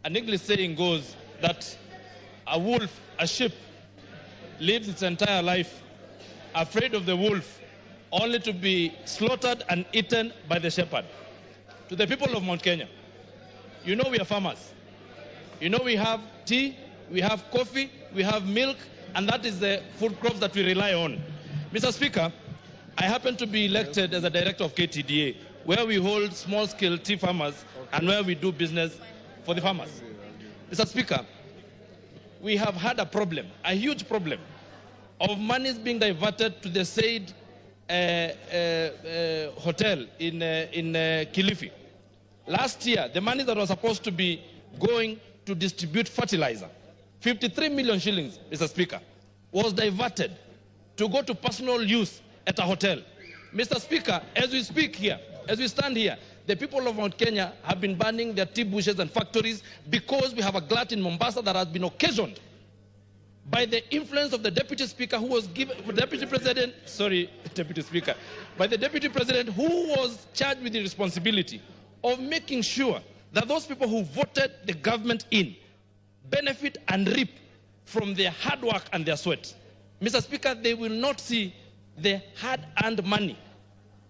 an English saying goes that a wolf, a sheep, lives its entire life afraid of the wolf, only to be slaughtered and eaten by the shepherd. To the people of Mount Kenya, you know we are farmers. You know we have tea, we have coffee, we have milk, and that is the food crops that we rely on. Mr. Speaker, I happen to be elected as a director of Ktda, where we hold small-scale tea farmers and where we do business for the farmers. Mr. Speaker, we have had a problem, a huge problem, of monies being diverted to the said hotel in Kilifi. Last year, the money that was supposed to be going to distribute fertilizer, 53 million shillings, Mr. Speaker, was diverted to go to personal use at a hotel. Mr. Speaker, as we speak here, as we stand here, the people of Mount Kenya have been burning their tea bushes and factories because we have a glut in Mombasa that has been occasioned by the influence of the Deputy Speaker who was given, by the Deputy President who was charged with the responsibility of making sure that those people who voted the government in benefit and reap from their hard work and their sweat. Mr. Speaker, they will not see the hard-earned money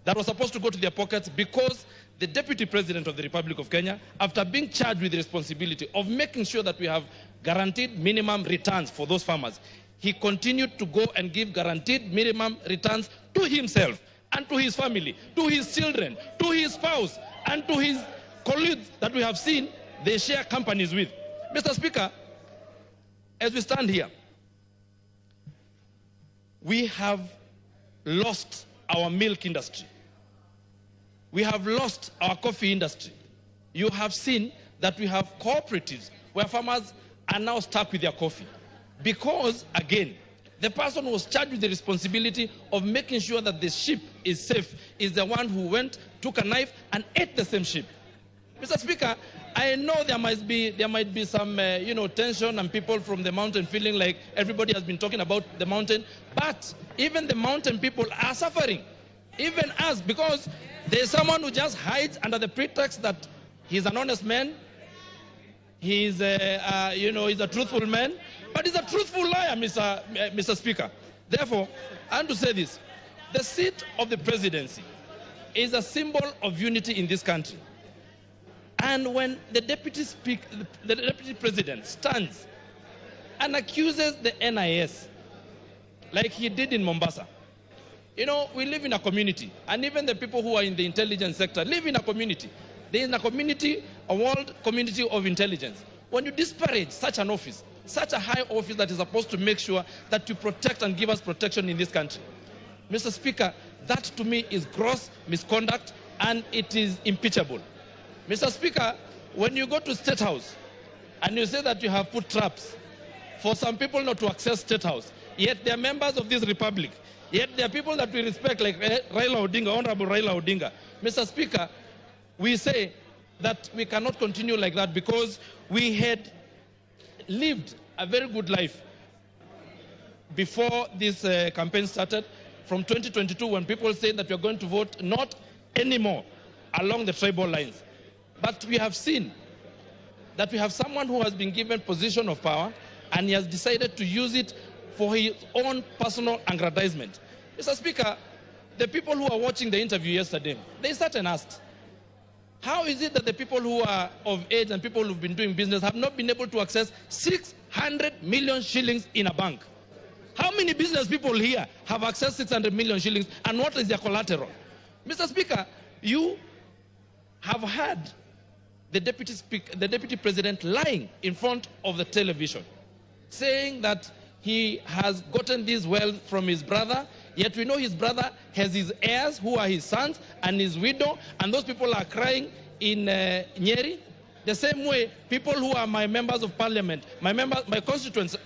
that was supposed to go to their pockets because the Deputy President of the Republic of Kenya, after being charged with the responsibility of making sure that we have guaranteed minimum returns for those farmers, he continued to go and give guaranteed minimum returns to himself and to his family, to his children, to his spouse, and to his colleagues that we have seen they share companies with. Mr. Speaker, as we stand here, we have lost our milk industry. We have lost our coffee industry. You have seen that we have cooperatives where farmers are now stuck with their coffee because, again, the person who was charged with the responsibility of making sure that the sheep is safe is the one who went, took a knife, and ate the same sheep. Mr. Speaker, I know there might be some tension and people from the mountain feeling like everybody has been talking about the mountain, but even the mountain people are suffering, even us, because there's someone who just hides under the pretext that he's an honest man, he's a truthful man, but he's a truthful liar, Mr. Speaker. Therefore, I want to say this: the seat of the presidency is a symbol of unity in this country. And when the deputy president stands and accuses the NIS, like he did in Mombasa, you know, we live in a community, and even the people who are in the intelligence sector live in a community. There is a community, a world community of intelligence. When you disparage such an office, such a high office that is supposed to make sure that you protect and give us protection in this country, Mr. Speaker, that to me is gross misconduct and it is impeachable. Mr. Speaker, when you go to State House and you say that you have put traps for some people not to access State House, yet they are members of this republic, yet they are people that we respect like Raila Odinga, Honorable Raila Odinga. Mr. Speaker, we say that we cannot continue like that because we had lived a very good life before this campaign started from 2022 when people say that we are going to vote not anymore along the tribal lines. But we have seen that we have someone who has been given position of power and he has decided to use it for his own personal aggrandizement. Mr. Speaker, the people who are watching the interview yesterday, they sat and asked, how is it that the people who are of age and people who've been doing business have not been able to access 600 million shillings in a bank? How many business people here have accessed 600 million shillings and what is their collateral? Mr. Speaker, you have had the deputy president lying in front of the television, saying that he has gotten this wealth from his brother, yet we know his brother has his heirs who are his sons and his widow, and those people are crying in Nyeri. The same way, people who are my members of parliament, my constituents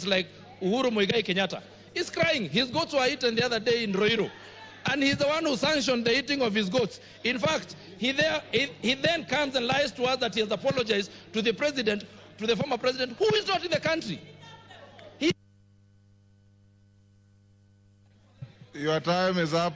like Uhuru Muigai Kenyatta, is crying. His goats were eaten the other day in Roiro. And he's the one who sanctioned the eating of his goats. In fact, he then comes and lies to us that he has apologized to the president, to the former president, who is not in the country. Your time is up.